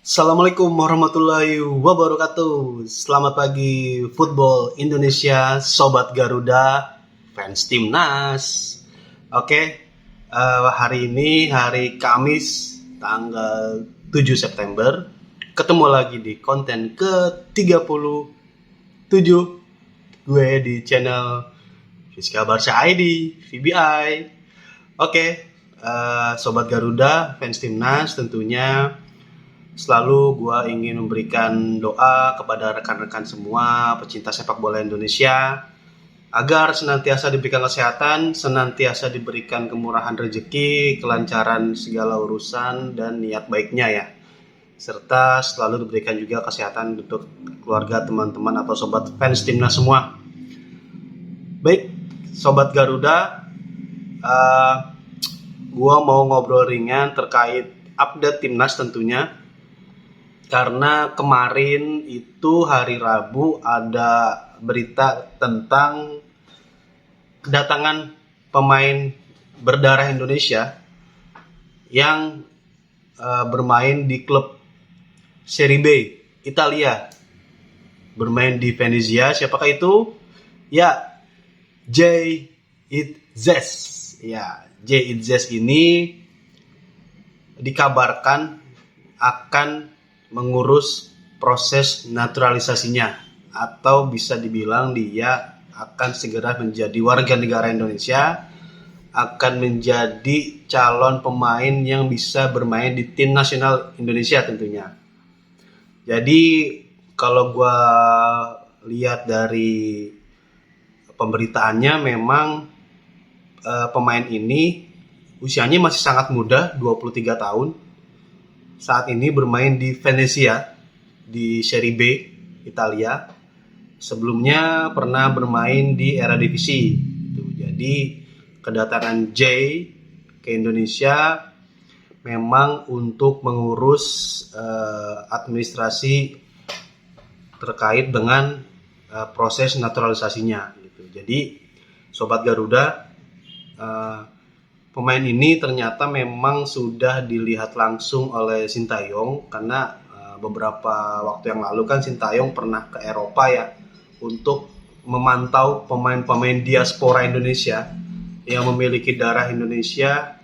Assalamualaikum warahmatullahi wabarakatuh. Selamat pagi Football Indonesia, Sobat Garuda, fans Timnas. Oke, hari ini hari Kamis tanggal 7 September. Ketemu lagi di konten ke-37 gue di channel Fiska Barca ID, VBI. Oke, Sobat Garuda, fans Timnas, tentunya selalu gue ingin memberikan doa kepada rekan-rekan semua pecinta sepak bola Indonesia agar senantiasa diberikan kesehatan, senantiasa diberikan kemurahan rezeki, kelancaran segala urusan dan niat baiknya ya. Serta selalu diberikan juga kesehatan untuk keluarga, teman-teman atau sobat fans Timnas semua. Baik, Sobat Garuda, gue mau ngobrol ringan terkait update Timnas tentunya. Karena kemarin itu hari Rabu ada berita tentang kedatangan pemain berdarah Indonesia yang bermain di klub Serie B Italia, bermain di Venezia. Siapakah itu? Ya, Jay Itzes. Ya, Jay Itzes ini dikabarkan akan mengurus proses naturalisasinya, atau bisa dibilang dia akan segera menjadi warga negara Indonesia, akan menjadi calon pemain yang bisa bermain di tim nasional Indonesia tentunya. Jadi kalau gue lihat dari pemberitaannya, memang pemain ini usianya masih sangat muda, 23 tahun. Saat ini bermain di Venezia di Serie B Italia. Sebelumnya pernah bermain di Eredivisie. Jadi kedatangan Jay ke Indonesia memang untuk mengurus administrasi terkait dengan proses naturalisasinya. Jadi Sobat Garuda, pemain ini ternyata memang sudah dilihat langsung oleh Sintayong, karena beberapa waktu yang lalu kan Sintayong pernah ke Eropa ya untuk memantau pemain-pemain diaspora Indonesia yang memiliki darah Indonesia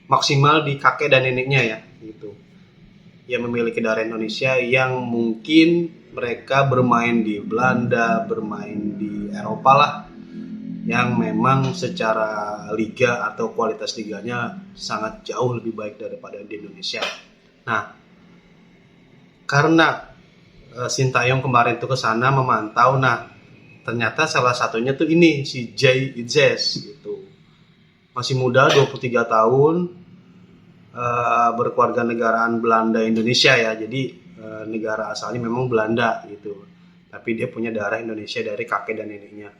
maksimal di kakek dan neneknya ya gitu. Yang memiliki darah Indonesia yang mungkin mereka bermain di Belanda, bermain di Eropa lah, yang memang secara liga atau kualitas liganya sangat jauh lebih baik daripada di Indonesia. Nah, karena Sintayong kemarin tuh ke sana memantau, nah ternyata salah satunya tuh ini si Jay Itzes gitu. Masih muda, 23 tahun, berkeluarga negaraan Belanda Indonesia ya. Jadi negara asalnya memang Belanda gitu. Tapi dia punya darah Indonesia dari kakek dan neneknya.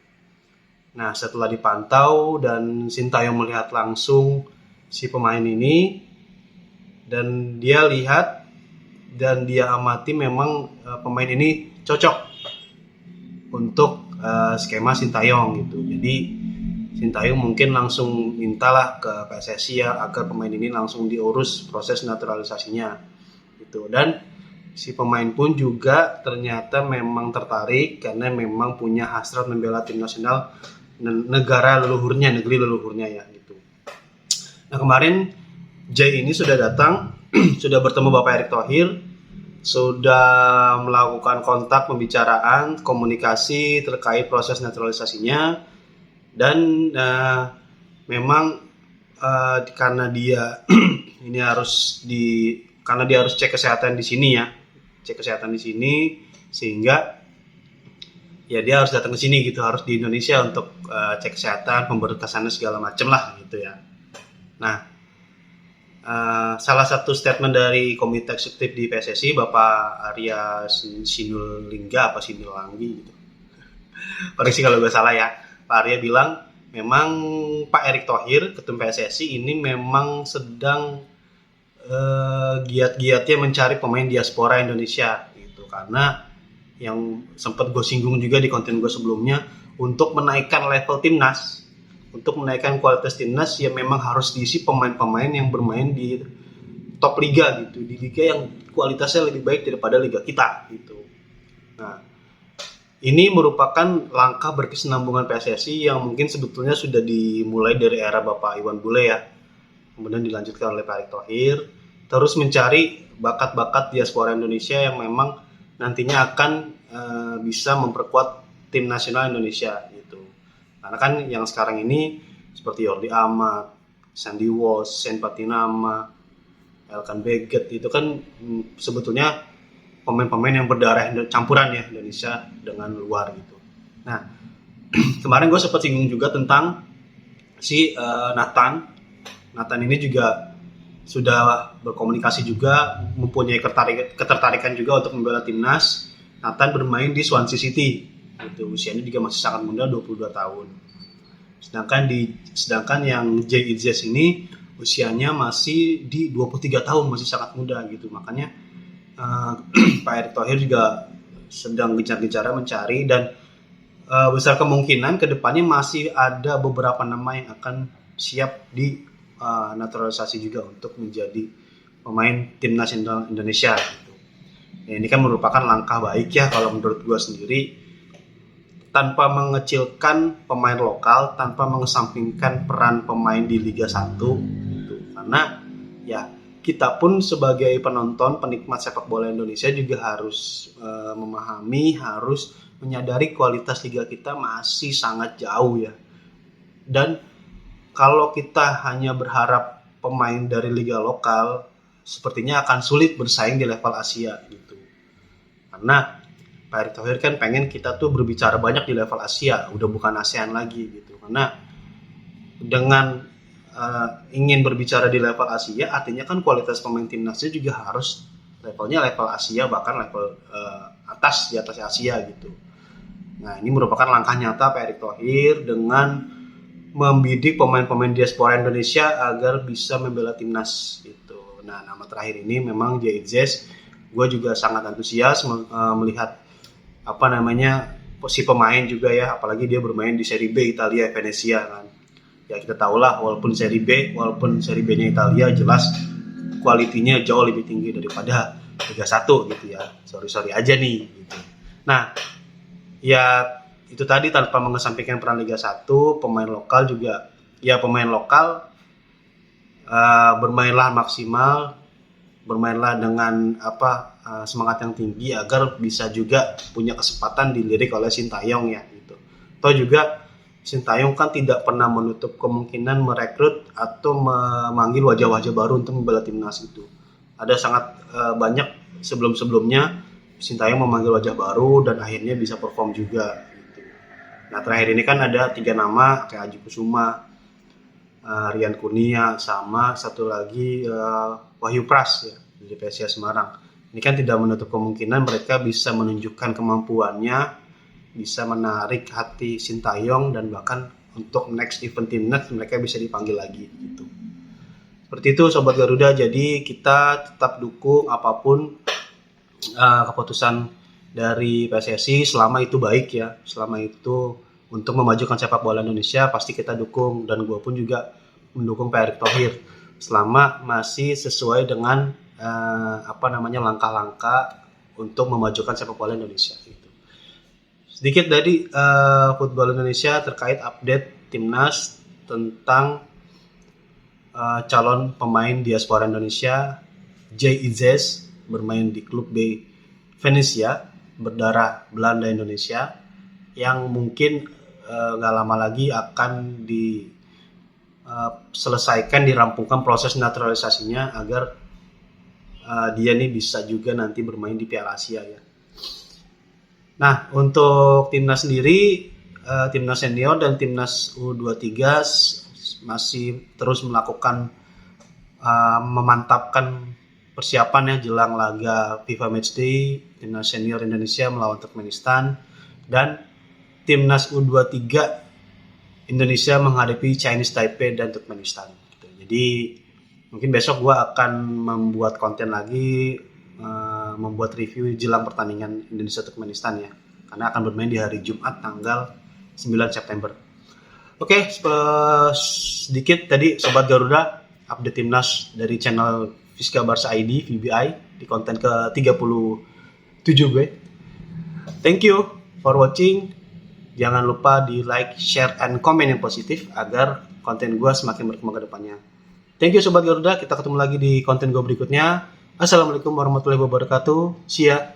Nah, setelah dipantau dan Sintayong melihat langsung si pemain ini, dan dia lihat dan dia amati memang pemain ini cocok untuk skema Sintayong gitu. Jadi Sintayong mungkin langsung mintalah ke PSSI ya agar pemain ini langsung diurus proses naturalisasinya gitu. Dan si pemain pun juga ternyata memang tertarik karena memang punya hasrat membela tim nasional negara leluhurnya, negeri leluhurnya ya gitu. Nah, kemarin Jay ini sudah datang, sudah bertemu Bapak Erick Thohir, sudah melakukan kontak pembicaraan, komunikasi terkait proses naturalisasinya, dan memang karena dia ini karena dia harus cek kesehatan di sini ya, cek kesehatan di sini, sehingga ya dia harus datang ke sini gitu, harus di Indonesia untuk cek kesehatan, pemberkasannya segala macam lah gitu ya. Nah, salah satu statement dari Komite Eksekutif di PSSI, Bapak Arya Sinulinga apa Sinulangi gitu. Koreksi kalau gue salah ya. Pak Arya bilang memang Pak Erick Thohir, Ketum PSSI ini memang sedang giat-giatnya mencari pemain diaspora Indonesia gitu, karena yang sempat gue singgung juga di konten gue sebelumnya, untuk menaikkan level timnas, untuk menaikkan kualitas timnas ya memang harus diisi pemain-pemain yang bermain di top liga gitu, di liga yang kualitasnya lebih baik daripada liga kita gitu. Nah, ini merupakan langkah berkesinambungan PSSI yang mungkin sebetulnya sudah dimulai dari era Bapak Iwan Bule ya, kemudian dilanjutkan oleh Pak Erick Thohir, terus mencari bakat-bakat diaspora Indonesia yang memang nantinya akan bisa memperkuat tim nasional Indonesia gitu. Karena kan yang sekarang ini seperti Jordi Amat, Sandy Walsh, Sen Patinama, Elkan Beget itu kan sebetulnya pemain-pemain yang berdarah campuran ya Indonesia dengan luar gitu. Nah, kemarin gue sempat singgung juga tentang si Nathan. Nathan ini juga sudah berkomunikasi juga, mempunyai ketertarikan juga untuk membela timnas. Nathan bermain di Swansea City. Gitu. Usianya juga masih sangat muda, 22 tahun. Sedangkan yang Jay Itzes ini usianya masih di 23 tahun, masih sangat muda gitu. Makanya Pak Erick Thohir juga sedang gencar-gencarnya mencari, dan besar kemungkinan kedepannya masih ada beberapa nama yang akan siap di naturalisasi juga untuk menjadi pemain tim nasional Indonesia gitu. Ya, ini kan merupakan langkah baik ya kalau menurut gue sendiri, tanpa mengecilkan pemain lokal, tanpa mengesampingkan peran pemain di Liga 1 gitu. Karena ya kita pun sebagai penonton, penikmat sepak bola Indonesia juga harus memahami, harus menyadari kualitas liga kita masih sangat jauh ya. Dan kalau kita hanya berharap pemain dari liga lokal, sepertinya akan sulit bersaing di level Asia gitu. Karena Pak Erick Thohir kan pengen kita tuh berbicara banyak di level Asia, udah bukan ASEAN lagi gitu. Karena dengan ingin berbicara di level Asia, artinya kan kualitas pemain timnasnya juga harus levelnya level Asia, bahkan level atas, di atas Asia gitu. Nah, ini merupakan langkah nyata Pak Erick Thohir dengan membidik pemain-pemain diaspora Indonesia agar bisa membela timnas gitu. Nah, nama terakhir ini memang Jay Itzes. Gue juga sangat antusias melihat si pemain juga ya, apalagi dia bermain di Serie B Italia, Venezia kan. Ya kita tahulah, walaupun Serie B-nya Italia, jelas kualitinya jauh lebih tinggi daripada Liga 1 gitu ya. Sorry aja nih gitu. Nah, ya itu tadi, tanpa mengesampingkan peran Liga 1, pemain lokal juga ya, pemain lokal bermainlah maksimal, bermainlah dengan semangat yang tinggi agar bisa juga punya kesempatan dilirik oleh Sintayong ya gitu. Atau juga Sintayong kan tidak pernah menutup kemungkinan merekrut atau memanggil wajah-wajah baru untuk membela timnas itu. Ada sangat banyak sebelum-sebelumnya Sintayong memanggil wajah baru dan akhirnya bisa perform juga gitu. Nah, terakhir ini kan ada 3 nama kayak Aji Kusuma, Rian Kurnia, sama satu lagi Wahyu Pras ya dari PSIS Semarang. Ini kan tidak menutup kemungkinan mereka bisa menunjukkan kemampuannya, bisa menarik hati Sintayong, dan bahkan untuk next event timnas mereka bisa dipanggil lagi gitu. Seperti itu Sobat Garuda, jadi kita tetap dukung apapun keputusan dari PSSI selama itu baik ya, selama itu untuk memajukan sepak bola Indonesia pasti kita dukung, dan gue pun juga mendukung Pak Erick Thohir selama masih sesuai dengan langkah-langkah untuk memajukan sepak bola Indonesia gitu. Sedikit dari football Indonesia terkait update timnas tentang calon pemain diaspora Indonesia. Jay Itzes bermain di klub B Venezia, berdarah Belanda Indonesia, yang mungkin gak lama lagi akan diselesaikan, dirampungkan proses naturalisasinya agar dia nih bisa juga nanti bermain di Piala Asia ya. Nah, untuk timnas sendiri, timnas senior dan timnas U23 masih terus melakukan memantapkan persiapan ya jelang laga FIFA Matchday timnas senior Indonesia melawan Turkmenistan, dan timnas U23 Indonesia menghadapi Chinese Taipei dan Turkmenistan. Jadi mungkin besok gue akan membuat konten lagi, membuat review jelang pertandingan Indonesia Turkmenistan ya, karena akan bermain di hari Jumat tanggal 9 September. Oke, sedikit tadi Sobat Garuda update timnas dari channel Fiska Barca ID, VBI, di konten ke-37 gue. Thank you for watching. Jangan lupa di like, share, and comment yang positif agar konten gue semakin berkembang ke depannya. Thank you Sobat Garuda, kita ketemu lagi di konten gue berikutnya. Assalamualaikum warahmatullahi wabarakatuh. See ya.